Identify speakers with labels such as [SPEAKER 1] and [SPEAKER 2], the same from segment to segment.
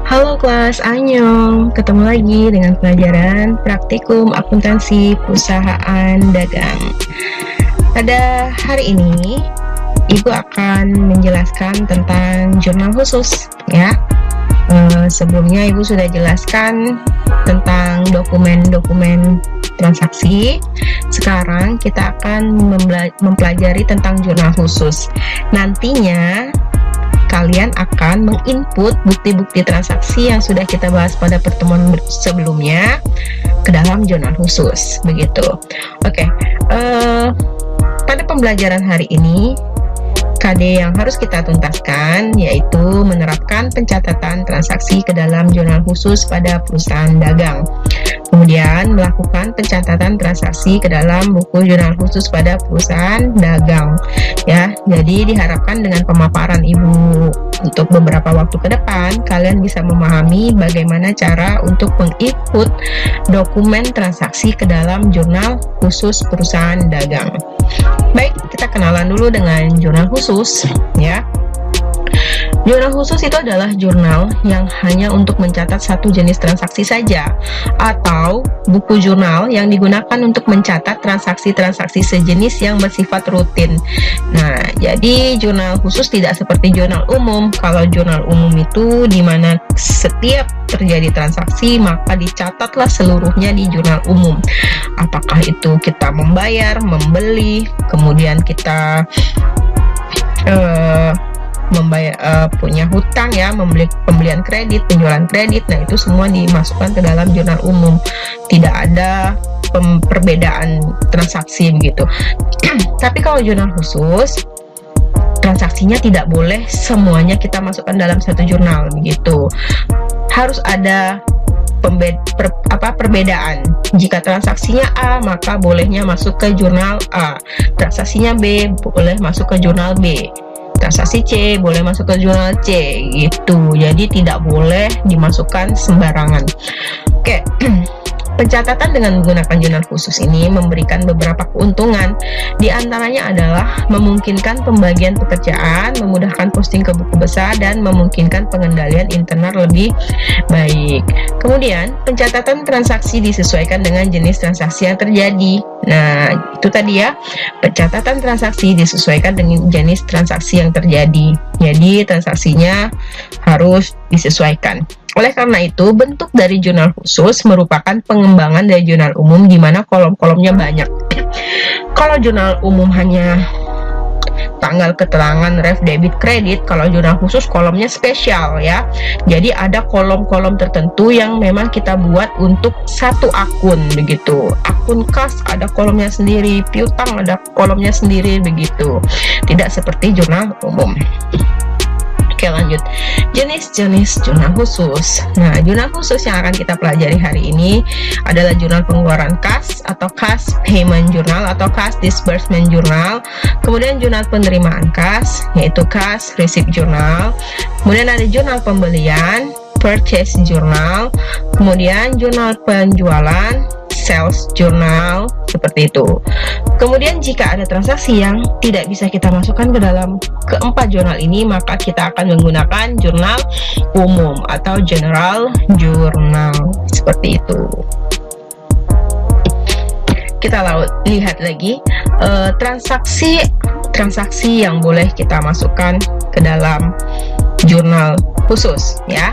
[SPEAKER 1] Halo kelas, Annyeong. Ketemu lagi dengan pelajaran praktikum akuntansi perusahaan dagang. Pada hari ini, Ibu akan menjelaskan tentang jurnal khusus, ya. Sebelumnya Ibu sudah jelaskan tentang dokumen-dokumen transaksi. Sekarang kita akan mempelajari tentang jurnal khusus. Nantinya kalian akan menginput bukti-bukti transaksi yang sudah kita bahas pada pertemuan sebelumnya ke dalam jurnal khusus, begitu. Oke, pada pembelajaran hari ini KD yang harus kita tuntaskan yaitu menerapkan pencatatan transaksi ke dalam jurnal khusus pada perusahaan dagang. Kemudian melakukan pencatatan transaksi ke dalam buku jurnal khusus pada perusahaan dagang. Ya, jadi diharapkan dengan pemaparan Ibu untuk beberapa waktu ke depan, kalian bisa memahami bagaimana cara untuk menginput dokumen transaksi ke dalam jurnal khusus perusahaan dagang. Baik, kita kenalan dulu dengan jurnal khusus, ya. Jurnal khusus itu adalah jurnal yang hanya untuk mencatat satu jenis transaksi saja, atau buku jurnal yang digunakan untuk mencatat transaksi-transaksi sejenis yang bersifat rutin. Nah, jadi jurnal khusus tidak seperti jurnal umum. Kalau jurnal umum itu di mana setiap terjadi transaksi maka dicatatlah seluruhnya di jurnal umum. Apakah itu kita membayar, membeli, kemudian kita punya hutang, ya, pembelian kredit, penjualan kredit. Nah, itu semua dimasukkan ke dalam jurnal umum. Tidak ada perbedaan transaksi begitu. Tapi kalau jurnal khusus, transaksinya tidak boleh semuanya kita masukkan dalam satu jurnal begitu. Harus ada perbedaan. Jika transaksinya A, maka bolehnya masuk ke jurnal A. Transaksinya B, boleh masuk ke jurnal B. Transaksi C boleh masuk ke jurnal C gitu. Jadi tidak boleh dimasukkan sembarangan. Oke. Pencatatan dengan menggunakan jurnal khusus ini memberikan beberapa keuntungan. Di antaranya adalah memungkinkan pembagian pekerjaan, memudahkan posting ke buku besar, dan memungkinkan pengendalian internal lebih baik. Kemudian, pencatatan transaksi disesuaikan dengan jenis transaksi yang terjadi. Nah, itu tadi, ya. Pencatatan transaksi disesuaikan dengan jenis transaksi yang terjadi. Jadi, transaksinya harus disesuaikan. Oleh karena itu, bentuk dari jurnal khusus merupakan pengembangan dari jurnal umum di mana kolom-kolomnya banyak. Kalau jurnal umum hanya tanggal keterangan ref debit kredit, kalau jurnal khusus kolomnya spesial, ya. Jadi ada kolom-kolom tertentu yang memang kita buat untuk satu akun begitu. Akun kas ada kolomnya sendiri, piutang ada kolomnya sendiri begitu. Tidak seperti jurnal umum. Oke, lanjut. Jenis-jenis jurnal khusus. Nah, jurnal khusus yang akan kita pelajari hari ini adalah jurnal pengeluaran kas atau cash payment journal atau cash disbursement journal. Kemudian jurnal penerimaan kas yaitu cash receipt journal. Kemudian ada jurnal pembelian, purchase journal. Kemudian jurnal penjualan, sales journal, seperti itu. Kemudian jika ada transaksi yang tidak bisa kita masukkan ke dalam keempat jurnal ini, maka kita akan menggunakan jurnal umum atau general journal, seperti itu. Kita lihat lagi transaksi yang boleh kita masukkan ke dalam jurnal khusus, ya.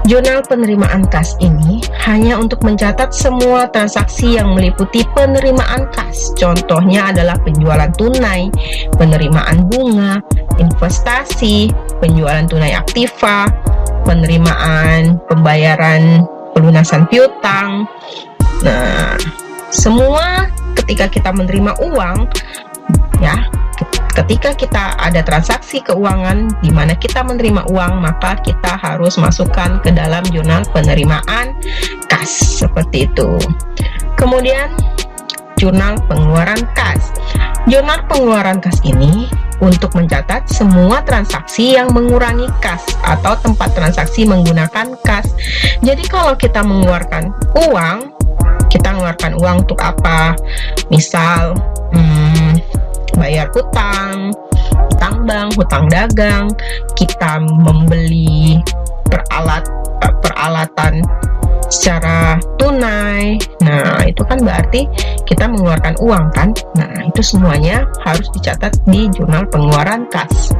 [SPEAKER 1] Jurnal penerimaan kas ini hanya untuk mencatat semua transaksi yang meliputi penerimaan kas. Contohnya adalah penjualan tunai, penerimaan bunga, investasi, penjualan tunai aktiva, penerimaan pembayaran pelunasan piutang. Nah, semua ketika kita menerima uang, ya, ketika kita ada transaksi keuangan di mana kita menerima uang, maka kita harus masukkan ke dalam jurnal penerimaan kas, seperti itu. Kemudian jurnal pengeluaran kas. Jurnal pengeluaran kas ini untuk mencatat semua transaksi yang mengurangi kas atau tempat transaksi menggunakan kas. Jadi kalau kita mengeluarkan uang, kita mengeluarkan uang untuk apa? Misal bayar utang bank, hutang dagang, kita membeli peralatan secara tunai. Nah, itu kan berarti kita mengeluarkan uang kan. Nah, itu semuanya harus dicatat di jurnal pengeluaran kas.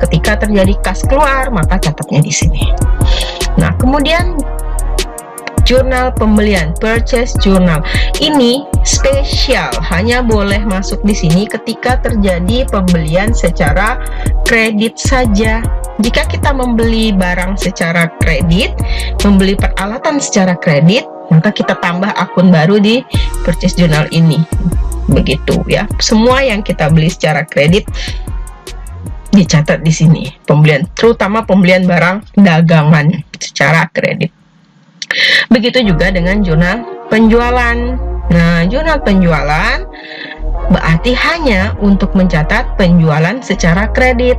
[SPEAKER 1] Ketika terjadi kas keluar, maka catatnya di sini. Nah, kemudian jurnal pembelian, purchase journal. Ini spesial, hanya boleh masuk di sini ketika terjadi pembelian secara kredit saja. Jika kita membeli barang secara kredit, membeli peralatan secara kredit, maka kita tambah akun baru di purchase journal ini. Begitu ya. Semua yang kita beli secara kredit dicatat di sini. Pembelian, terutama pembelian barang dagangan secara kredit. Begitu juga dengan jurnal penjualan. Nah, jurnal penjualan berarti hanya untuk mencatat penjualan secara kredit.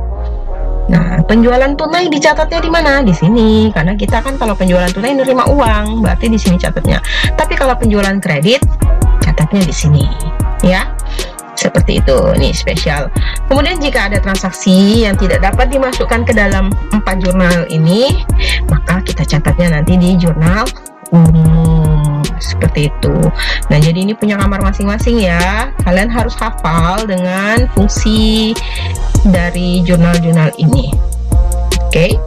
[SPEAKER 1] Nah, penjualan tunai dicatatnya di mana? Di sini, karena kita kan kalau penjualan tunai nerima uang, berarti di sini catatnya. Tapi kalau penjualan kredit, catatnya di sini, ya. Seperti itu, nih spesial. Kemudian jika ada transaksi yang tidak dapat dimasukkan ke dalam 4 jurnal ini, maka kita catatnya nanti di jurnal umum. Seperti itu. Nah, jadi ini punya kamar masing-masing ya. Kalian harus hafal dengan fungsi dari jurnal-jurnal ini. Oke.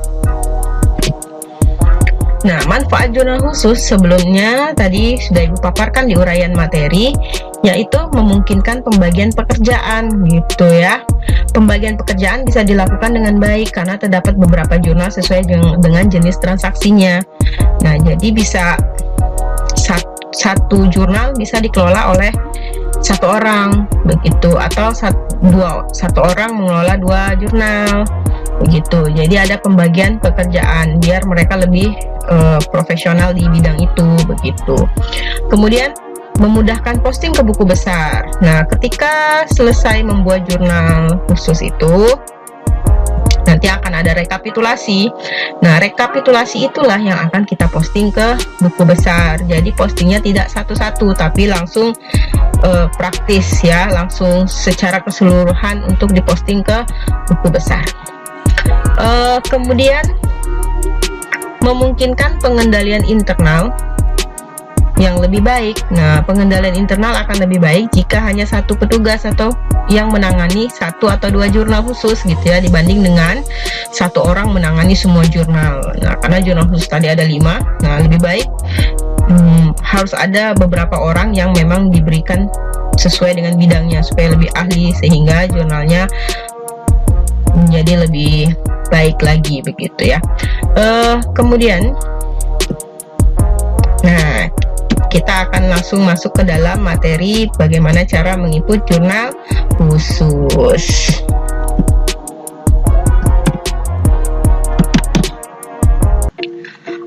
[SPEAKER 1] Nah, manfaat jurnal khusus sebelumnya tadi sudah Ibu paparkan di uraian materi, yaitu memungkinkan pembagian pekerjaan gitu ya. Pembagian pekerjaan bisa dilakukan dengan baik karena terdapat beberapa jurnal sesuai dengan jenis transaksinya. Nah, jadi bisa satu jurnal bisa dikelola oleh satu orang begitu, atau satu orang mengelola 2 jurnal begitu. Jadi ada pembagian pekerjaan biar mereka lebih profesional di bidang itu begitu. Kemudian memudahkan posting ke buku besar. Nah, ketika selesai membuat jurnal khusus itu, nanti akan ada rekapitulasi. Nah, rekapitulasi itulah yang akan kita posting ke buku besar. Jadi postingnya tidak satu-satu, tapi langsung praktis ya, langsung secara keseluruhan untuk diposting ke buku besar. Kemudian memungkinkan pengendalian internal yang lebih baik. Nah, pengendalian internal akan lebih baik jika hanya satu petugas atau yang menangani 1 atau 2 jurnal khusus gitu ya, dibanding dengan satu orang menangani semua jurnal. Nah, karena jurnal khusus tadi ada 5, nah lebih baik harus ada beberapa orang yang memang diberikan sesuai dengan bidangnya supaya lebih ahli, sehingga jurnalnya menjadi lebih baik lagi begitu ya. Kemudian nah, kita akan langsung masuk ke dalam materi bagaimana cara menginput jurnal khusus.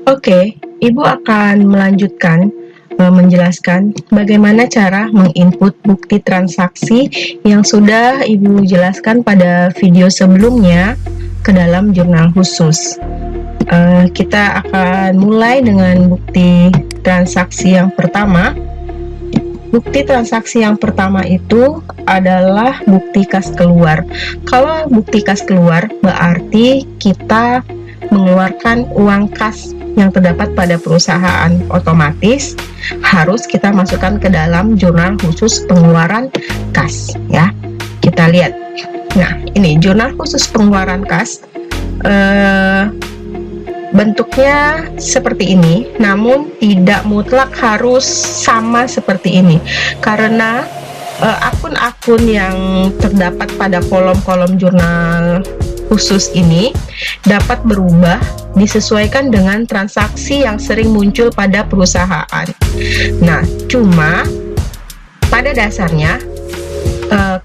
[SPEAKER 1] Oke, Ibu akan melanjutkan menjelaskan bagaimana cara menginput bukti transaksi yang sudah Ibu jelaskan pada video sebelumnya ke dalam jurnal khusus. Kita akan mulai dengan bukti transaksi yang pertama. Bukti transaksi yang pertama itu adalah bukti kas keluar. Kalau bukti kas keluar berarti kita mengeluarkan uang kas yang terdapat pada perusahaan, otomatis harus kita masukkan ke dalam jurnal khusus pengeluaran kas ya. Kita lihat. Nah, ini jurnal khusus pengeluaran kas. Bentuknya seperti ini, namun tidak mutlak harus sama seperti ini, karena akun-akun yang terdapat pada kolom-kolom jurnal khusus ini dapat berubah disesuaikan dengan transaksi yang sering muncul pada perusahaan. Nah, cuma pada dasarnya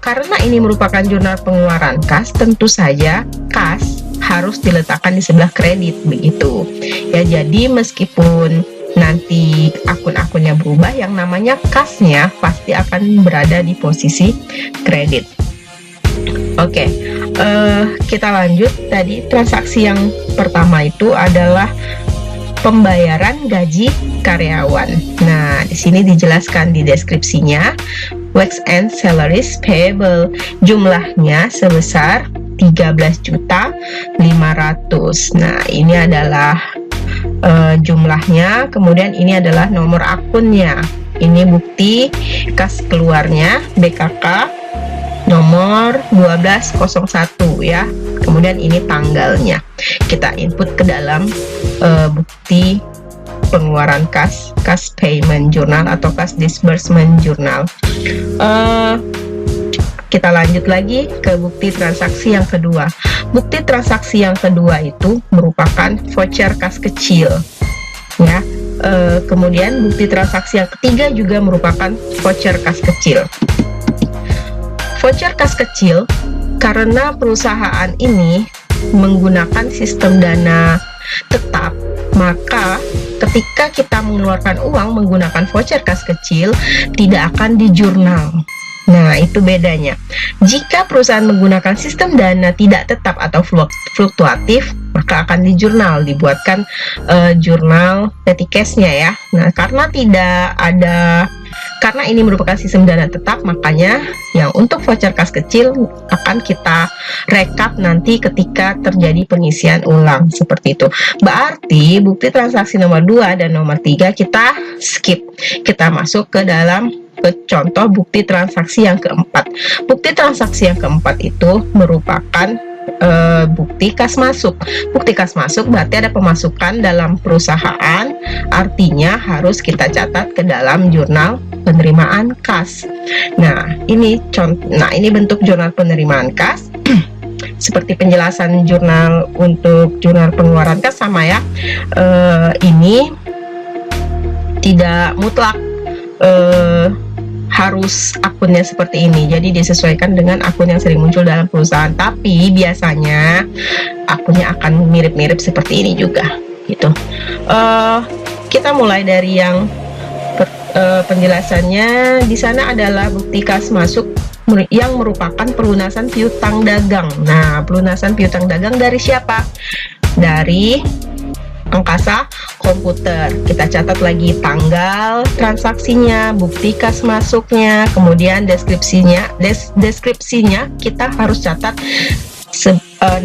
[SPEAKER 1] karena ini merupakan jurnal pengeluaran kas, tentu saja kas harus diletakkan di sebelah kredit begitu ya. Jadi meskipun nanti akun-akunnya berubah, yang namanya kasnya pasti akan berada di posisi kredit. Oke, kita lanjut. Tadi transaksi yang pertama itu adalah pembayaran gaji karyawan. Nah, di sini dijelaskan di deskripsinya, wages and salaries payable, jumlahnya sebesar 13.500.000. Nah, ini adalah jumlahnya. Kemudian ini adalah nomor akunnya. Ini bukti kas keluarnya BKK nomor 1201 ya. Kemudian ini tanggalnya. Kita input ke dalam bukti pengeluaran kas payment journal atau kas disbursement journal. Kita lanjut lagi ke bukti transaksi yang kedua. Bukti transaksi yang kedua itu merupakan voucher kas kecil ya. Kemudian bukti transaksi yang ketiga juga merupakan voucher kas kecil. Voucher kas kecil karena perusahaan ini menggunakan sistem dana tetap, maka ketika kita mengeluarkan uang menggunakan voucher kas kecil tidak akan di jurnal. Nah, itu bedanya. Jika perusahaan menggunakan sistem dana tidak tetap atau fluktuatif, maka akan di jurnal, dibuatkan jurnal petty cash-nya ya. Nah, karena ini merupakan sistem dana tetap, makanya yang untuk voucher kas kecil akan kita rekap nanti ketika terjadi pengisian ulang seperti itu. Berarti bukti transaksi nomor 2 dan nomor 3 kita skip. Kita masuk ke dalam contoh bukti transaksi yang keempat. Bukti transaksi yang keempat itu merupakan bukti kas masuk. Bukti kas masuk berarti ada pemasukan dalam perusahaan, artinya harus kita catat ke dalam jurnal penerimaan kas. Nah, ini bentuk jurnal penerimaan kas. Seperti penjelasan jurnal untuk jurnal pengeluaran kas sama ya. Ini tidak mutlak harus akunnya seperti ini, jadi disesuaikan dengan akun yang sering muncul dalam perusahaan, tapi biasanya akunnya akan mirip-mirip seperti ini juga gitu. Kita mulai dari yang penjelasannya. Di sana adalah bukti kas masuk yang merupakan pelunasan piutang dagang. Nah, pelunasan piutang dagang dari siapa? Dari Angkasa Komputer. Kita catat lagi tanggal transaksinya, bukti kas masuknya, kemudian deskripsinya kita harus catat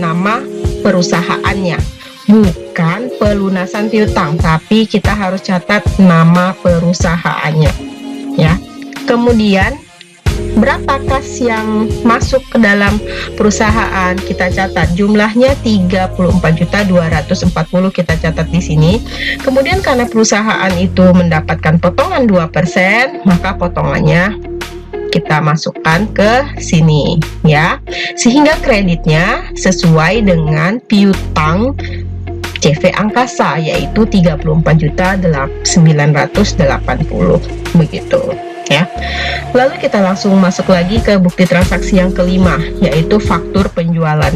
[SPEAKER 1] nama perusahaannya, bukan pelunasan piutang, tapi kita harus catat nama perusahaannya ya. Kemudian berapa kas yang masuk ke dalam perusahaan kita catat, jumlahnya 34.240 kita catat di sini. Kemudian karena perusahaan itu mendapatkan potongan 2%, maka potongannya kita masukkan ke sini ya, sehingga kreditnya sesuai dengan piutang CV Angkasa, yaitu 34.980 begitu ya. Lalu kita langsung masuk lagi ke bukti transaksi yang kelima, yaitu faktur penjualan.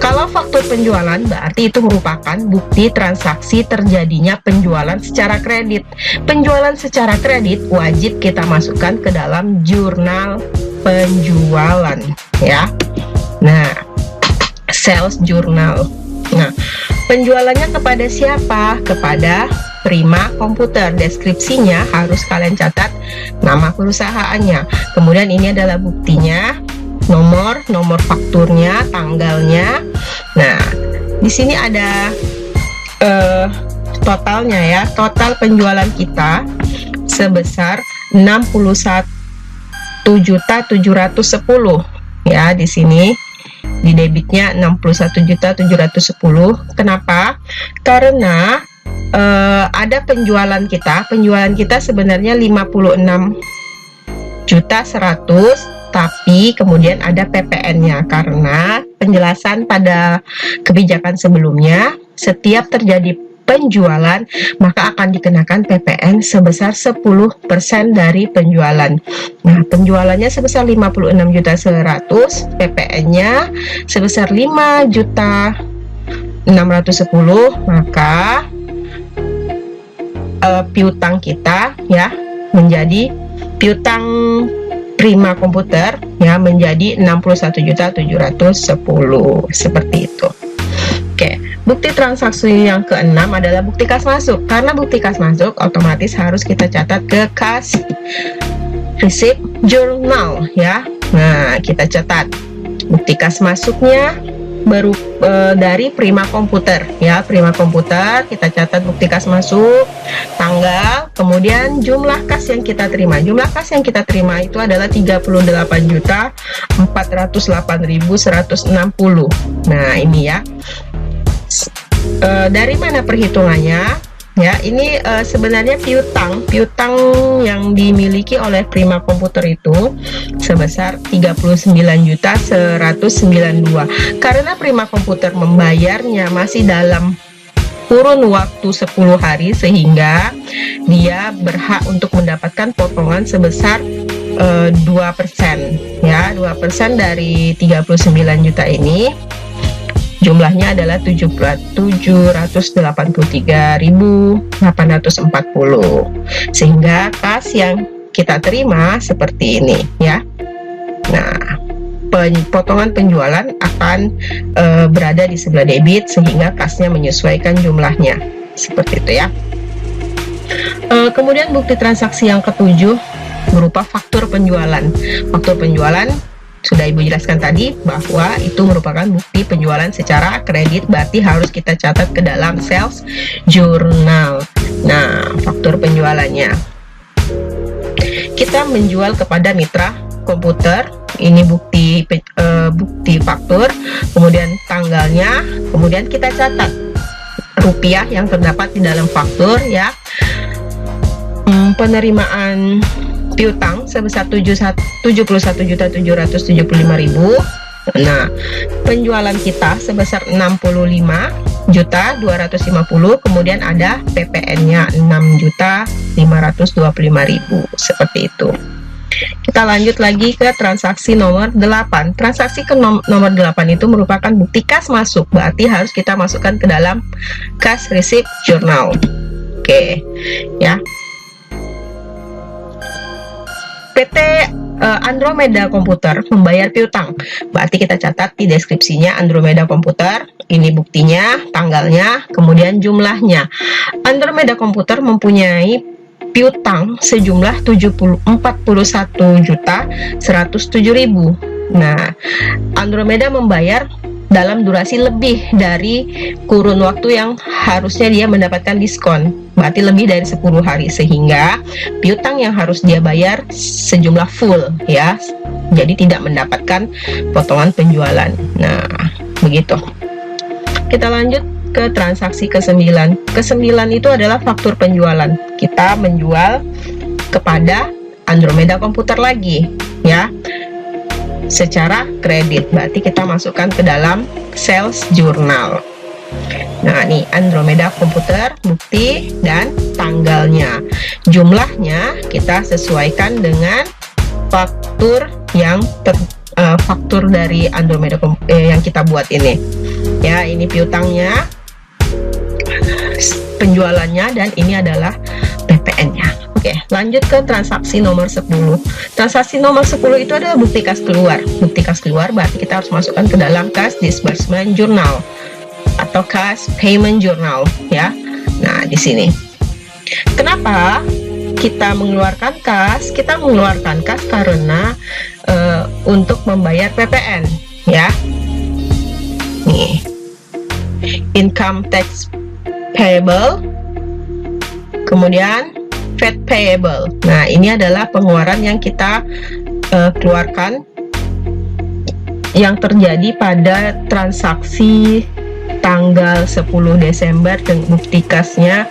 [SPEAKER 1] Kalau faktur penjualan berarti itu merupakan bukti transaksi terjadinya penjualan secara kredit. Penjualan secara kredit wajib kita masukkan ke dalam jurnal penjualan ya. Nah, sales journal. Nah, penjualannya kepada siapa? Kepada Prima Komputer. Deskripsinya harus kalian catat nama perusahaannya. Kemudian ini adalah buktinya, nomor fakturnya, tanggalnya. Nah, di sini ada totalnya ya. Total penjualan kita sebesar 61.710 ya. Di sini di debitnya 61.710. Kenapa? Karena ada penjualan kita sebenarnya 56.100.000, tapi kemudian ada PPN-nya karena penjelasan pada kebijakan sebelumnya, setiap terjadi penjualan maka akan dikenakan PPN sebesar 10% dari penjualan. Nah, penjualannya sebesar 56.100.000, PPN-nya sebesar 5.610.000, maka piutang kita ya menjadi piutang Prima Komputer ya menjadi 61.710 seperti itu. Oke, bukti transaksi yang keenam adalah bukti kas masuk. Karena bukti kas masuk otomatis harus kita catat ke Cash Receipt Journal ya. Nah, kita catat Bukti kas masuknya baru dari Prima Komputer ya, Prima Komputer kita catat bukti kas masuk, tanggal, kemudian jumlah kas yang kita terima. Jumlah kas yang kita terima itu adalah 38.408.160. Nah, ini ya. Dari mana perhitungannya? Ya, ini sebenarnya piutang yang dimiliki oleh Prima Komputer itu sebesar 39.192. Karena Prima Komputer membayarnya masih dalam kurun waktu 10 hari, sehingga dia berhak untuk mendapatkan potongan sebesar 2%. Ya, 2% dari 39 juta ini jumlahnya adalah 783.840, sehingga kas yang kita terima seperti ini ya. Nah, potongan penjualan akan berada di sebelah debit, sehingga kasnya menyesuaikan jumlahnya seperti itu ya. Kemudian bukti transaksi yang ketujuh berupa faktur penjualan. Faktur penjualan sudah Ibu jelaskan tadi bahwa itu merupakan bukti penjualan secara kredit, berarti harus kita catat ke dalam sales journal. Nah, faktur penjualannya, kita menjual kepada mitra komputer, ini bukti faktur, kemudian tanggalnya, kemudian kita catat rupiah yang terdapat di dalam faktur ya. Penerimaan piutang sebesar 71.775.000. Nah, penjualan kita sebesar 65.250.000, kemudian ada PPN-nya 6.525.000, seperti itu. Kita lanjut lagi ke transaksi nomor 8. Transaksi ke nomor 8 itu merupakan bukti kas masuk, berarti harus kita masukkan ke dalam cash receipt journal. Oke, ya. PT Andromeda Komputer membayar piutang, berarti kita catat di deskripsinya Andromeda Komputer, ini buktinya, tanggalnya, kemudian jumlahnya. Andromeda Komputer mempunyai piutang sejumlah 41.107.000. Nah, Andromeda membayar dalam durasi lebih dari kurun waktu yang harusnya dia mendapatkan diskon, berarti lebih dari 10 hari, sehingga piutang yang harus dia bayar sejumlah full ya, jadi tidak mendapatkan potongan penjualan. Nah, begitu. Kita lanjut ke transaksi ke-9. Ke-9 itu adalah faktur penjualan. Kita menjual kepada Andromeda Komputer lagi ya, secara kredit, berarti kita masukkan ke dalam sales journal. Nah, ini Andromeda Komputer, bukti dan tanggalnya. Jumlahnya kita sesuaikan dengan faktur yang faktur dari Andromeda yang kita buat ini. Ya, ini piutangnya, penjualannya, dan ini adalah PPN-nya. Oke, lanjut ke transaksi nomor 10. Transaksi nomor 10 itu adalah bukti kas keluar. Bukti kas keluar berarti kita harus masukkan ke dalam cash disbursement journal atau cash payment journal ya. Nah, di sini. Kenapa kita mengeluarkan kas? Kita mengeluarkan kas karena untuk membayar PPN ya. Nih. Income tax payable. Kemudian VAT payable. Nah, ini adalah pengeluaran yang kita keluarkan yang terjadi pada transaksi tanggal 10 Desember dan bukti kasnya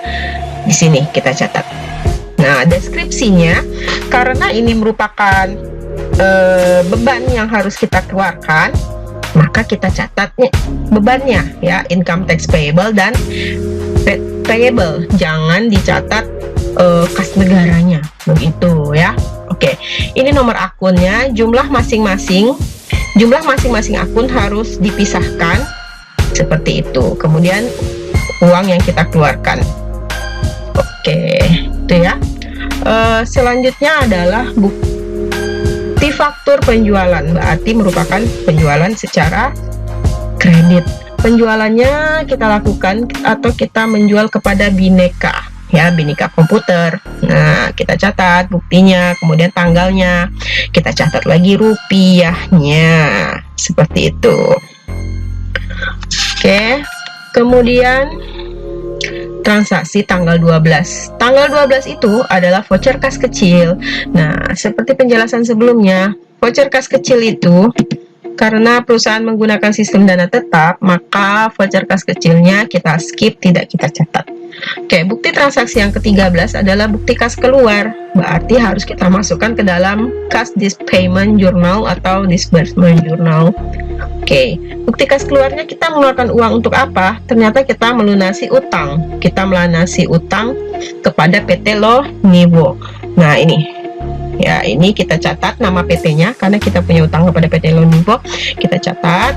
[SPEAKER 1] di sini kita catat. Nah, deskripsinya, karena ini merupakan beban yang harus kita keluarkan, maka kita catat bebannya ya, income tax payable dan VAT payable. Jangan dicatat kas negaranya, begitu ya. Oke, ini nomor akunnya, jumlah masing-masing akun harus dipisahkan seperti itu. Kemudian uang yang kita keluarkan. Oke, itu ya. Selanjutnya adalah bukti faktur penjualan, berarti merupakan penjualan secara kredit. Penjualannya kita lakukan atau kita menjual kepada Bineka ya, Bineka Komputer. Nah, kita catat buktinya, kemudian tanggalnya, kita catat lagi rupiahnya seperti itu. Oke, kemudian transaksi tanggal 12. Tanggal 12 itu adalah voucher kas kecil. Nah, seperti penjelasan sebelumnya, voucher kas kecil itu karena perusahaan menggunakan sistem dana tetap, maka voucher kas kecilnya kita skip, tidak kita catat. Oke, bukti transaksi yang ke-13 adalah bukti kas keluar. Berarti harus kita masukkan ke dalam cash payment journal atau disbursement journal. Oke, bukti kas keluarnya kita mengeluarkan uang untuk apa? Ternyata kita melunasi utang. Kita melunasi utang kepada PT Lonivo. Nah, ini. Ya, ini kita catat nama PT-nya karena kita punya utang kepada PT Lonivo. Kita catat.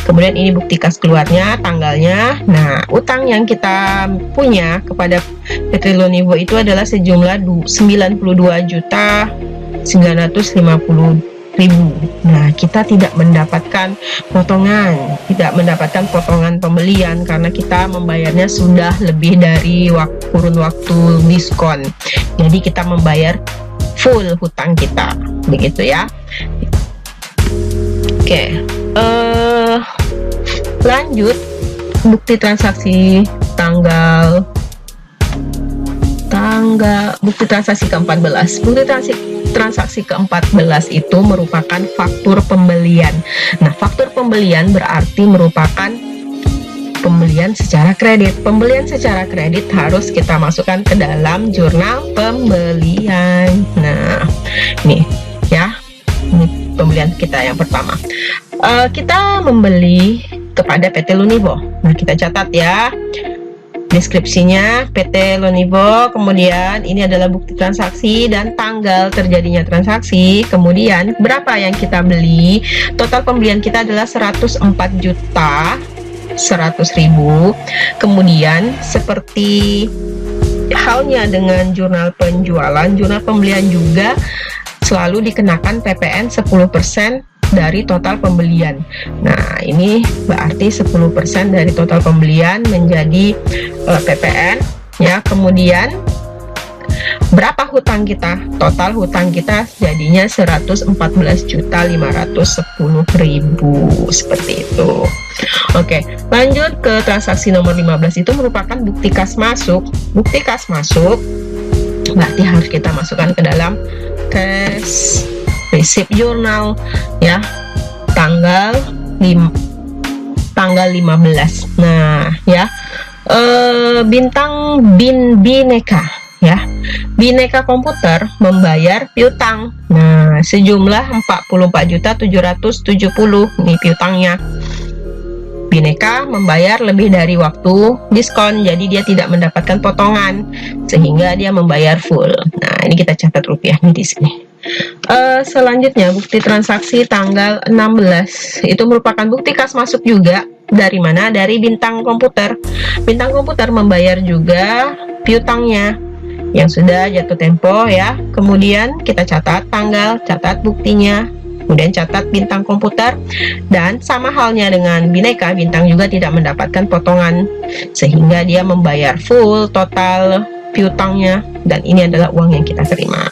[SPEAKER 1] Kemudian ini bukti kas keluarnya, tanggalnya. Nah, utang yang kita punya kepada PT Lonivo itu adalah sejumlah 92.950.000. Nah, kita tidak mendapatkan potongan, pembelian karena kita membayarnya sudah lebih dari kurun waktu diskon. Jadi kita membayar full hutang kita, begitu ya. Oke, lanjut bukti transaksi bukti transaksi ke-14. Bukti transaksi ke-14 itu merupakan faktur pembelian. Nah, faktur pembelian berarti merupakan pembelian secara kredit. Pembelian secara kredit harus kita masukkan ke dalam jurnal pembelian. Nah, ini ya, ini pembelian kita yang pertama. Kita membeli kepada PT Lonivo. Nah, kita catat ya deskripsinya PT Lonivo, kemudian ini adalah bukti transaksi dan tanggal terjadinya transaksi, kemudian berapa yang kita beli. Total pembelian kita adalah 104.100.000. Kemudian seperti halnya dengan jurnal penjualan, jurnal pembelian juga selalu dikenakan PPN 10% dari total pembelian. Nah, ini berarti 10% dari total pembelian menjadi PPN ya. Kemudian berapa hutang kita? Total hutang kita jadinya 114.510.000 seperti itu. Oke, lanjut ke transaksi nomor 15. Itu merupakan bukti kas masuk. Bukti kas masuk berarti harus kita masukkan ke dalam cash receipt journal ya, tanggal 15. Nah ya, bintang Bhinneka ya, Bhinneka Komputer membayar piutang. Nah, sejumlah 44.770 ini piutangnya. Bhinneka membayar lebih dari waktu diskon, jadi dia tidak mendapatkan potongan sehingga dia membayar full. Nah, ini kita catat rupiahnya di sini. Selanjutnya bukti transaksi tanggal 16 itu merupakan bukti kas masuk juga. Dari mana? Dari Bintang Komputer. Bintang Komputer membayar juga piutangnya yang sudah jatuh tempo ya. Kemudian kita catat tanggal, catat buktinya, kemudian catat Bintang Komputer. Dan sama halnya dengan Bhinneka, Bintang juga tidak mendapatkan potongan sehingga dia membayar full total piutangnya, dan ini adalah uang yang kita terima.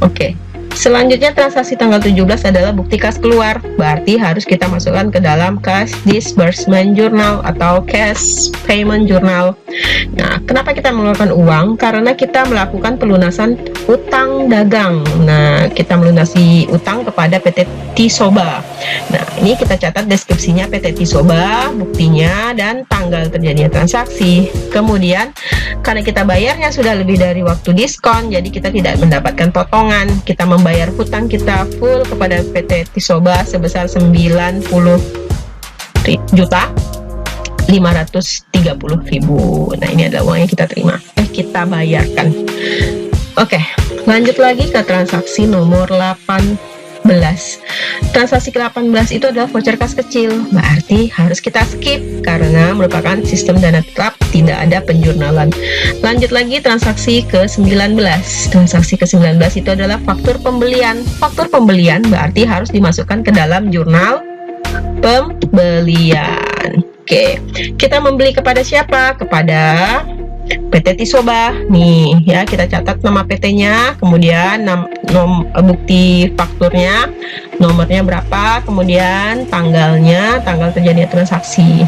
[SPEAKER 1] Oke, selanjutnya transaksi tanggal 17 adalah bukti kas keluar. Berarti harus kita masukkan ke dalam cash disbursement journal atau cash payment journal. Nah, kenapa kita mengeluarkan uang? Karena kita melakukan pelunasan utang dagang. Nah, kita melunasi utang kepada PT Tisoba. Nah, ini kita catat deskripsinya PT Tisoba, buktinya, dan tanggal terjadinya transaksi. Kemudian, karena kita bayarnya sudah lebih dari waktu diskon, jadi kita tidak mendapatkan potongan. Kita membayar hutang kita full kepada PT Tisoba sebesar 90.530.000. Nah, ini adalah uang yang kita terima, kita bayarkan. Oke, lanjut lagi ke transaksi nomor 18. Transaksi ke-18 itu adalah voucher kas kecil. Berarti harus kita skip karena merupakan sistem dana tetap, tidak ada penjurnalan. Lanjut lagi transaksi ke-19. Transaksi ke-19 itu adalah faktur pembelian. Faktur pembelian berarti harus dimasukkan ke dalam jurnal pembelian. Oke, kita membeli kepada siapa? Kepada PT Tisoba. Nih ya, kita catat nama PT-nya, kemudian bukti fakturnya, nomornya berapa, kemudian tanggalnya, tanggal terjadinya transaksi.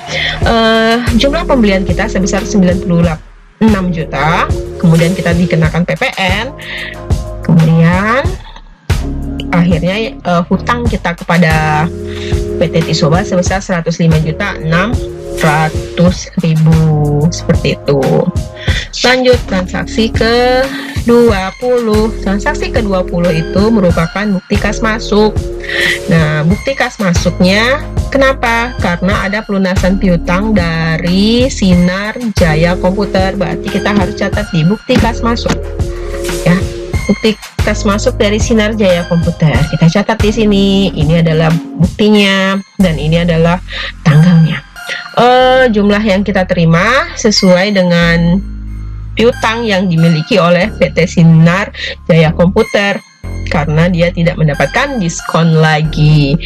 [SPEAKER 1] Jumlah pembelian kita sebesar 96 juta, kemudian kita dikenakan PPN, kemudian akhirnya hutang kita kepada PT Tisoba sebesar 105.600.000, seperti itu. Lanjut transaksi ke 20. Transaksi ke 20 itu merupakan bukti kas masuk. Nah, bukti kas masuknya kenapa? Karena ada pelunasan piutang dari Sinar Jaya Komputer, berarti kita harus catat di bukti kas masuk. Ya, bukti kas masuk dari Sinar Jaya Komputer. Kita catat di sini. Ini adalah buktinya dan ini adalah tanggalnya. Jumlah yang kita terima sesuai dengan piutang yang dimiliki oleh PT Sinar Jaya Komputer, karena dia tidak mendapatkan diskon lagi.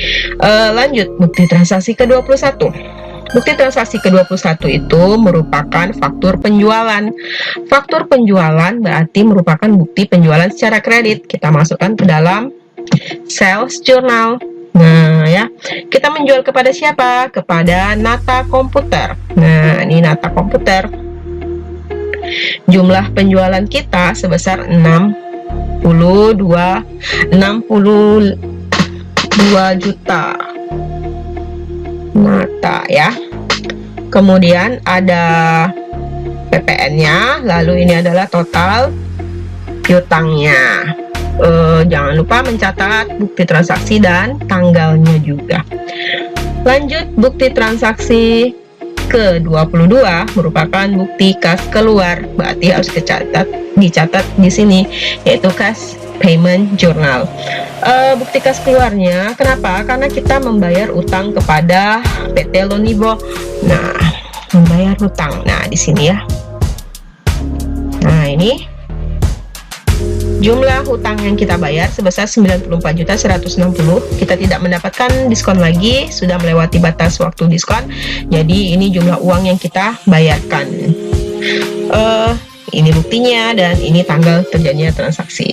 [SPEAKER 1] Lanjut, bukti transaksi ke-21. Bukti transaksi ke-21 itu merupakan faktur penjualan. Faktur penjualan berarti merupakan bukti penjualan secara kredit. Kita masukkan ke dalam sales journal. Nah, ya, kita menjual kepada siapa? Kepada Nata Komputer. Nah, ini Nata Komputer. Jumlah penjualan kita sebesar 62 juta Nata, ya. Kemudian ada PPN-nya, lalu ini adalah total piutangnya. Jangan lupa mencatat bukti transaksi dan tanggalnya juga. Lanjut, bukti transaksi ke-22 merupakan bukti kas keluar, berarti harus dicatat di sini, yaitu kas payment journal. Bukti kas keluarnya kenapa? Karena kita membayar utang kepada PT Lonibo. Nah, membayar utang. Nah, di sini ya. Nah, ini jumlah hutang yang kita bayar sebesar 94.160. Kita tidak mendapatkan diskon lagi, sudah melewati batas waktu diskon. Jadi ini jumlah uang yang kita bayarkan. Ini buktinya dan ini tanggal terjadinya transaksi.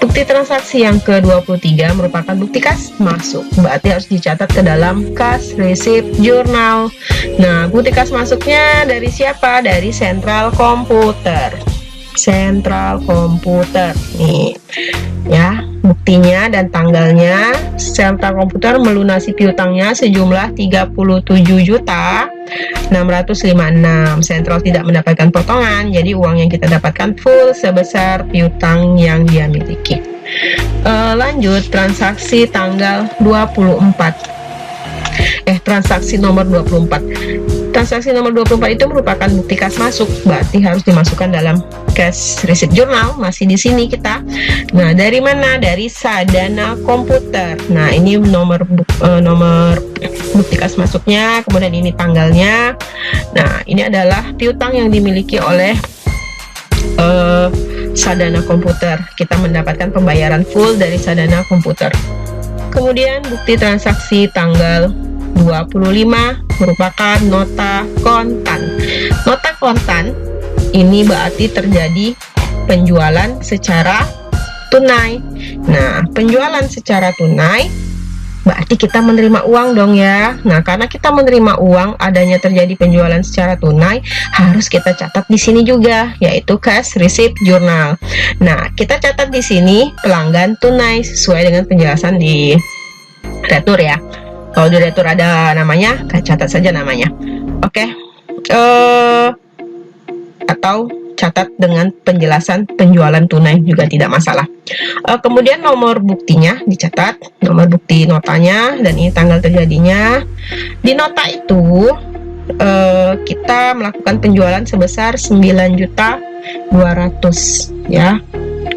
[SPEAKER 1] Bukti transaksi yang ke-23 merupakan bukti kas masuk, berarti harus dicatat ke dalam kas receipt journal. Nah, bukti kas masuknya dari siapa? Dari Sentral Komputer. Sentral Komputer nih, ya, buktinya dan tanggalnya. Sentral Komputer melunasi piutangnya sejumlah 37.656. Sentral tidak mendapatkan potongan, jadi uang yang kita dapatkan full sebesar piutang yang dia miliki. Lanjut, transaksi tanggal 24. Transaksi nomor 24. Transaksi nomor 24 itu merupakan bukti kas masuk, berarti harus dimasukkan dalam cash receipt journal. Masih di sini kita. Nah, dari mana? Dari Sadana Komputer. Nah, ini nomor bukti kas masuknya, kemudian ini tanggalnya. Nah, ini adalah piutang yang dimiliki oleh Sadana Komputer. Kita mendapatkan pembayaran full dari Sadana Komputer. Kemudian bukti transaksi tanggal 25 merupakan nota kontan. Nota kontan ini berarti terjadi penjualan secara tunai. Nah, penjualan secara tunai berarti kita menerima uang dong ya. Nah, karena kita menerima uang, adanya terjadi penjualan secara tunai, harus kita catat di sini juga, yaitu cash receipt journal. Nah, kita catat di sini pelanggan tunai sesuai dengan penjelasan di retur ya. Kalau di retur ada namanya, catat saja namanya. Oke. Atau catat dengan penjelasan penjualan tunai juga tidak masalah. Kemudian nomor buktinya dicatat, nomor bukti notanya, dan ini tanggal terjadinya. Di nota itu kita melakukan penjualan sebesar 9.200.000 ya.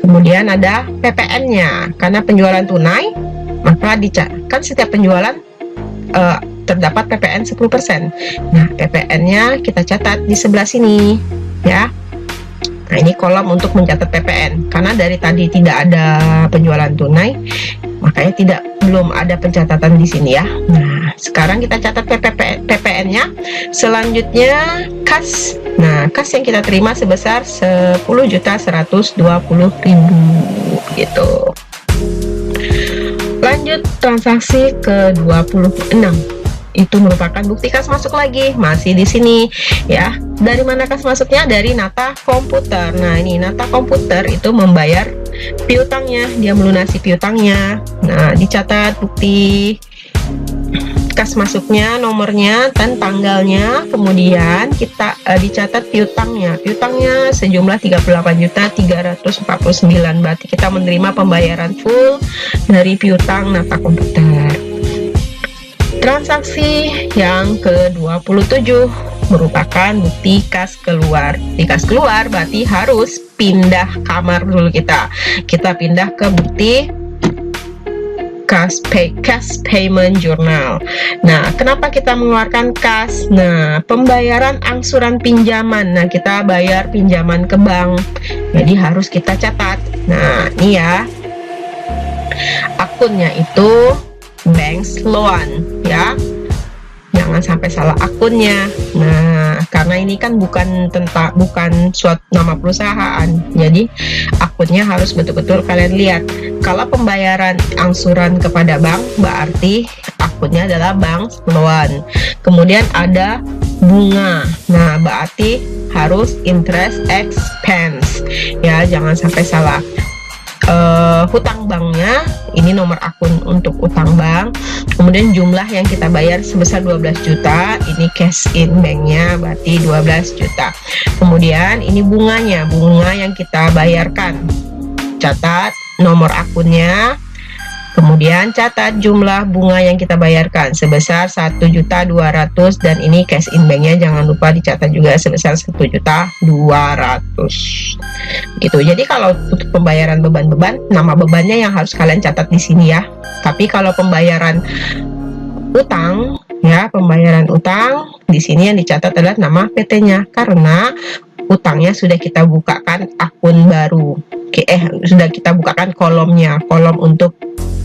[SPEAKER 1] Kemudian ada PPN-nya, karena penjualan tunai maka kan setiap penjualan terdapat PPN 10%. Nah, PPN-nya kita catat di sebelah sini ya. Nah, ini kolom untuk mencatat PPN. Karena dari tadi tidak ada penjualan tunai, makanya belum ada pencatatan di sini ya. Nah, sekarang kita catat PPN-nya. Selanjutnya kas. Nah, kas yang kita terima sebesar 10.120.000 gitu. Lanjut transaksi ke-26. Itu merupakan bukti kas masuk lagi, masih di sini ya. Dari mana kas masuknya? Dari Nata Komputer. Nah, ini Nata Komputer itu membayar piutangnya, dia melunasi piutangnya. Nah, dicatat bukti kas masuknya, nomornya dan tanggalnya, kemudian kita dicatat piutangnya sejumlah 38.349. berarti kita menerima pembayaran full dari piutang Nata Komputer. Transaksi yang ke-27 merupakan bukti kas keluar. Di kas keluar berarti harus pindah kamar dulu kita pindah ke bukti cash payment journal. Nah, kenapa kita mengeluarkan kas? Nah, pembayaran angsuran pinjaman. Nah, kita bayar pinjaman ke bank, jadi harus kita catat. Nah, ini ya, akunnya itu Banks Loan ya, jangan sampai salah akunnya. Nah, karena ini kan bukan suatu nama perusahaan, jadi akunnya harus betul-betul kalian lihat. Kalau pembayaran angsuran kepada bank berarti akunnya adalah Banks Loan. Kemudian ada bunga, nah berarti harus interest expense ya, jangan sampai salah. Hutang banknya ini nomor akun untuk utang bank, kemudian jumlah yang kita bayar sebesar 12 juta, ini cash in banknya berarti 12 juta. Kemudian ini bunganya, bunga yang kita bayarkan, catat nomor akunnya, kemudian catat jumlah bunga yang kita bayarkan sebesar 1.200.000 dan ini cash in banknya jangan lupa dicatat juga sebesar 1.200.000 gitu. Jadi kalau untuk pembayaran beban-beban, nama bebannya yang harus kalian catat di sini ya. Tapi kalau pembayaran utang ya, pembayaran utang di sini yang dicatat adalah nama PT-nya karena utangnya sudah kita bukakan akun baru. Sudah kita bukakan kolom untuk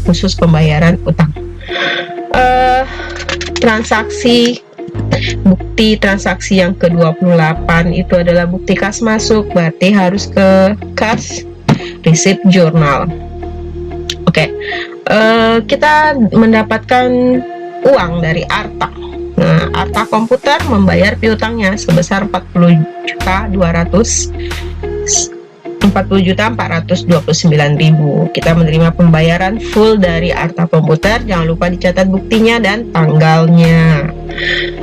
[SPEAKER 1] khusus pembayaran utang. Bukti transaksi yang ke-28 itu adalah bukti kas masuk, berarti harus ke cash receipt journal. Oke. Kita mendapatkan uang dari Arta. Nah, Arta Komputer membayar piutangnya sebesar 40.429.000. Kita menerima pembayaran full dari Arta Komputer. Jangan lupa dicatat buktinya dan tanggalnya.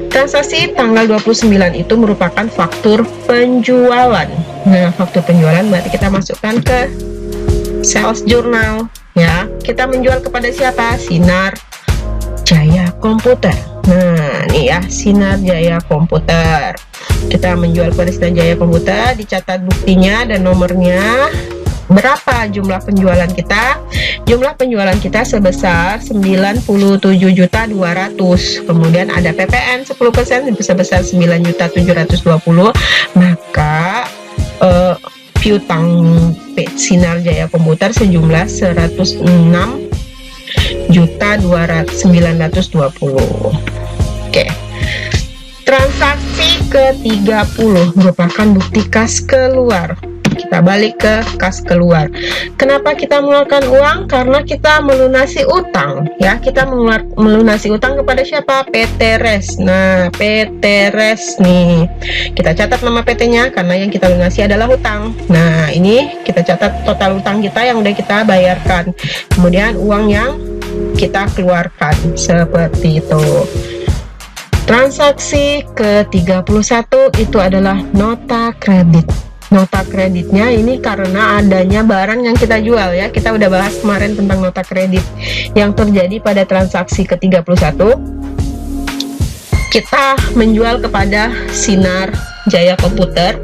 [SPEAKER 1] Transaksi tanggal 29 itu merupakan faktur penjualan. Nah, faktur penjualan berarti kita masukkan ke sales journal ya. Kita menjual kepada siapa? Sinar Jaya Komputer. Nah, ini ya, Sinar Jaya Komputer. Kita menjual kepada Sinar Jaya Komputer, dicatat buktinya dan nomornya. Berapa jumlah penjualan kita? Jumlah penjualan kita sebesar 97.200.000. Kemudian ada PPN 10% sebesar 9.720.000. Maka piutang Sinar Jaya Komputer sejumlah 106.920. Oke. Transaksi ke-30 merupakan bukti kas keluar. Kita balik ke kas keluar. Kenapa kita mengeluarkan uang? Karena kita melunasi utang ya. Kita melunasi utang kepada siapa? PT Res. Nah, PT Res nih. Kita catat nama PT-nya karena yang kita lunasi adalah hutang. Nah, ini kita catat total utang kita yang udah kita bayarkan. Kemudian uang yang kita keluarkan seperti itu. Transaksi ke-31 itu adalah nota kredit. Nota kreditnya ini karena adanya barang yang kita jual ya. Kita udah bahas kemarin tentang nota kredit yang terjadi pada transaksi ke-31. Kita menjual kepada Sinar Jaya Komputer.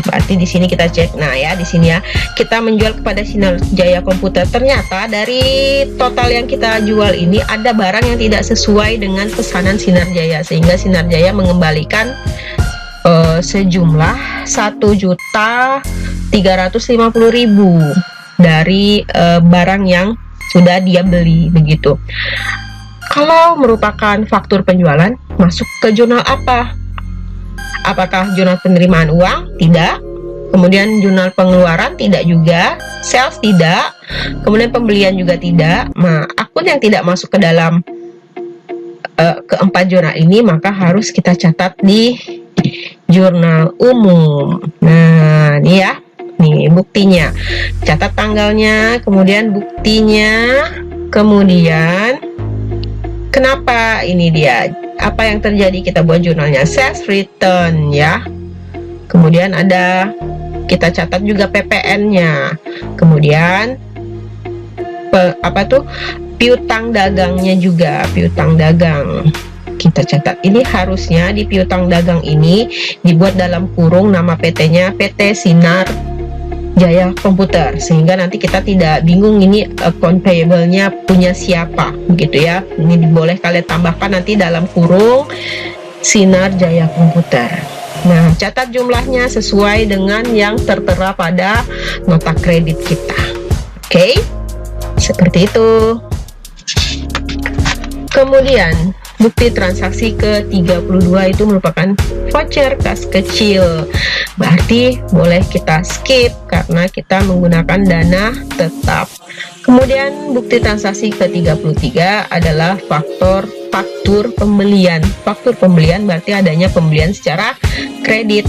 [SPEAKER 1] Berarti di sini kita cek. Nah ya, di sini ya, kita menjual kepada Sinar Jaya Komputer. Ternyata dari total yang kita jual ini ada barang yang tidak sesuai dengan pesanan Sinar Jaya, sehingga Sinar Jaya mengembalikan sejumlah 1.350.000 dari barang yang sudah dia beli begitu. Kalau merupakan faktur penjualan, masuk ke jurnal apa? Apakah jurnal penerimaan uang? Tidak. Kemudian jurnal pengeluaran tidak juga, sales tidak, kemudian pembelian juga tidak. Nah, akun yang tidak masuk ke dalam keempat jurnal ini maka harus kita catat di jurnal umum. Nah, ini ya. Nih buktinya. Catat tanggalnya, kemudian buktinya, kemudian kenapa ini dia. Apa yang terjadi kita buat jurnalnya sales return ya. Kemudian ada kita catat juga PPN-nya. Kemudian piutang dagangnya juga, piutang dagang. Kita catat ini harusnya di piutang dagang ini dibuat dalam kurung nama PT-nya PT Sinar Jaya Komputer, sehingga nanti kita tidak bingung ini account payable-nya punya siapa begitu ya. Ini boleh kalian tambahkan nanti dalam kurung Sinar Jaya Komputer. Nah, catat jumlahnya sesuai dengan yang tertera pada nota kredit kita. Oke, seperti itu. Kemudian bukti transaksi ke-32 itu merupakan voucher kas kecil. Berarti boleh kita skip karena kita menggunakan dana tetap. Kemudian bukti transaksi ke-33 adalah faktur pembelian. Faktur pembelian berarti adanya pembelian secara kredit.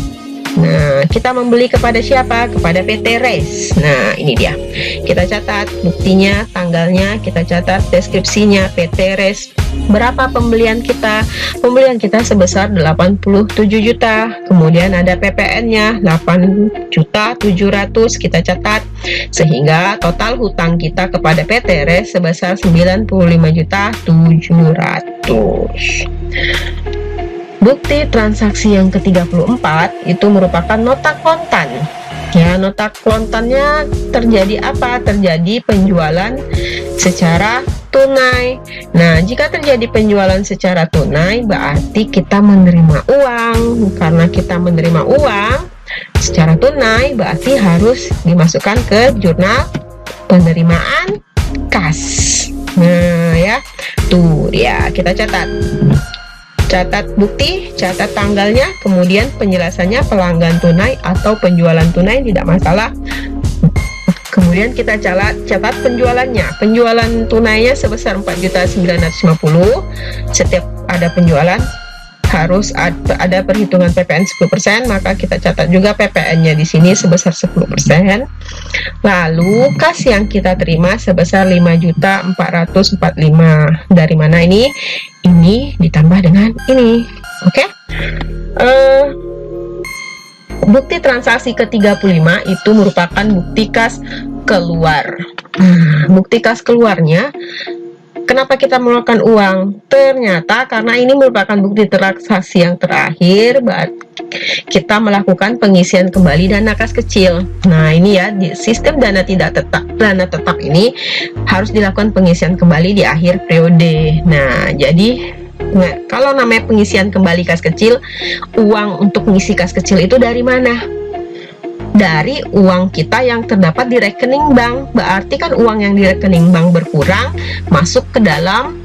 [SPEAKER 1] Nah, kita membeli kepada siapa? Kepada PT Res. Nah, ini dia. Kita catat buktinya, tanggalnya, kita catat deskripsinya PT Res. Berapa pembelian kita? Pembelian kita sebesar 87 juta. Kemudian ada PPN-nya 8.700.000 kita catat. Sehingga total hutang kita kepada PT Res sebesar 95.700.000. Bukti transaksi yang ke-34 itu merupakan nota kontan. Ya, nota kontannya terjadi apa? Terjadi penjualan secara tunai. Nah, jika terjadi penjualan secara tunai berarti kita menerima uang. Karena kita menerima uang secara tunai berarti harus dimasukkan ke jurnal penerimaan kas. Nah, ya. Tuh ya, kita catat. Catat bukti, catat tanggalnya, kemudian penjelasannya pelanggan tunai atau penjualan tunai tidak masalah. Kemudian kita catat penjualannya. Penjualan tunainya sebesar 4.950.000. Setiap ada penjualan harus ada perhitungan PPN 10%, maka kita catat juga PPN-nya di sini sebesar 10%. Lalu kas yang kita terima sebesar 5.445.000. Dari mana ini? Ini ditambah dengan ini. Oke. Bukti transaksi ke-35 itu merupakan bukti kas keluar. Bukti kas keluarnya, kenapa kita mengeluarkan uang? Ternyata karena ini merupakan bukti transaksi yang terakhir, kita melakukan pengisian kembali dana kas kecil. Nah, ini ya, di sistem dana tetap ini harus dilakukan pengisian kembali di akhir periode. Nah, jadi kalau namanya pengisian kembali kas kecil, uang untuk mengisi kas kecil itu dari mana? Dari uang kita yang terdapat di rekening bank. Berarti kan uang yang di rekening bank berkurang, masuk ke dalam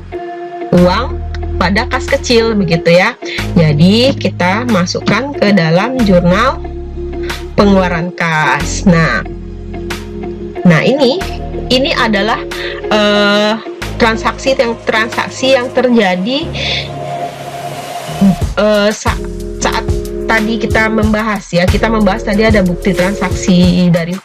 [SPEAKER 1] uang pada kas kecil, begitu ya. Jadi kita masukkan ke dalam jurnal pengeluaran kas. Nah ini adalah transaksi yang terjadi saat tadi kita membahas tadi ada bukti transaksi dari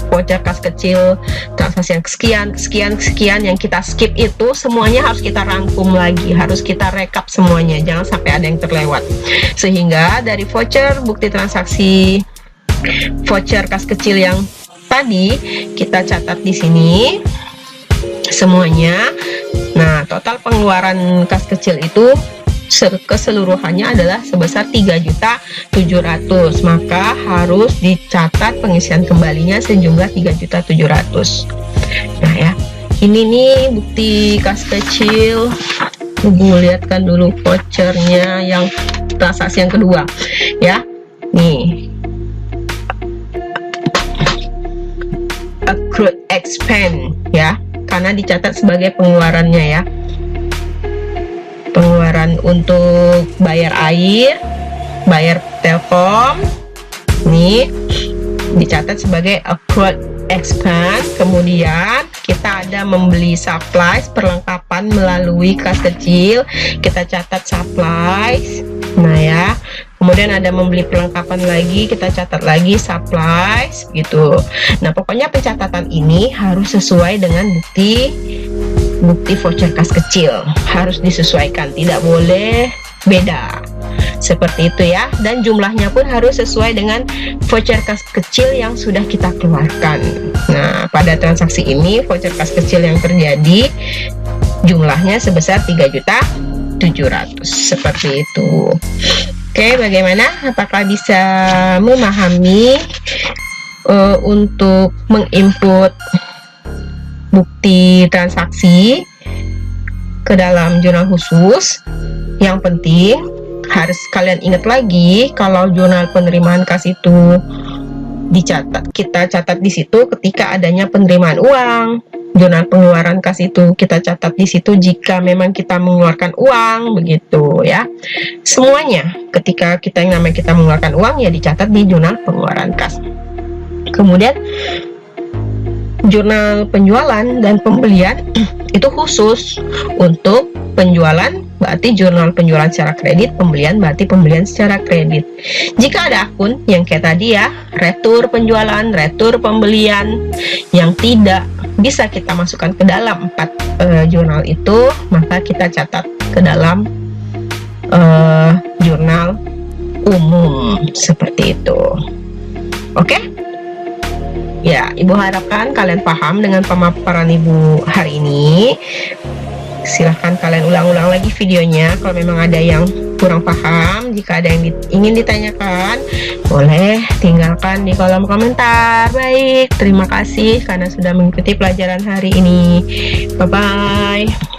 [SPEAKER 1] voucher kas kecil, transaksi yang sekian yang kita skip itu semuanya harus kita rangkum lagi, harus kita rekap semuanya, jangan sampai ada yang terlewat. Sehingga dari bukti transaksi voucher kas kecil yang tadi kita catat di sini semuanya. Nah, total pengeluaran kas kecil itu keseluruhannya adalah sebesar 3.700.000, maka harus dicatat pengisian kembalinya sejumlah 3.700.000. Nah ya, ini nih bukti kas kecil. Ibu lihatkan dulu vouchernya yang transaksi yang kedua ya. Nih, accrued expense ya, karena dicatat sebagai pengeluarannya ya. Pengeluaran untuk bayar air, bayar telkom, nih dicatat sebagai accrued expense. Kemudian kita ada membeli supplies, perlengkapan melalui kas kecil, kita catat supplies. Nah ya, kemudian ada membeli perlengkapan lagi, kita catat lagi supplies gitu. Nah pokoknya pencatatan ini harus sesuai dengan bukti voucher kas kecil, harus disesuaikan, tidak boleh beda seperti itu ya. Dan jumlahnya pun harus sesuai dengan voucher kas kecil yang sudah kita keluarkan. Nah pada transaksi ini voucher kas kecil yang terjadi jumlahnya sebesar 3.700.000 seperti itu. Oke, bagaimana? Apakah bisa memahami untuk menginput bukti transaksi ke dalam jurnal khusus? Yang penting harus kalian ingat lagi, kalau jurnal penerimaan kas itu dicatat, kita catat di situ ketika adanya penerimaan uang. Jurnal pengeluaran kas itu kita catat di situ jika memang kita mengeluarkan uang, begitu ya. Semuanya ketika kita yang namanya kita mengeluarkan uang ya dicatat di jurnal pengeluaran kas. Kemudian jurnal penjualan dan pembelian itu khusus untuk penjualan, berarti jurnal penjualan secara kredit, pembelian berarti pembelian secara kredit. Jika ada akun yang kayak tadi ya, retur penjualan, retur pembelian, yang tidak bisa kita masukkan ke dalam 4 jurnal itu, maka kita catat ke dalam jurnal umum seperti itu. Oke? Ya, Ibu harapkan kalian paham dengan pemaparan Ibu hari ini. Silahkan kalian ulang-ulang lagi videonya kalau memang ada yang kurang paham. Jika ada yang ingin ditanyakan, boleh tinggalkan di kolom komentar. Baik, terima kasih karena sudah mengikuti pelajaran hari ini. Bye-bye.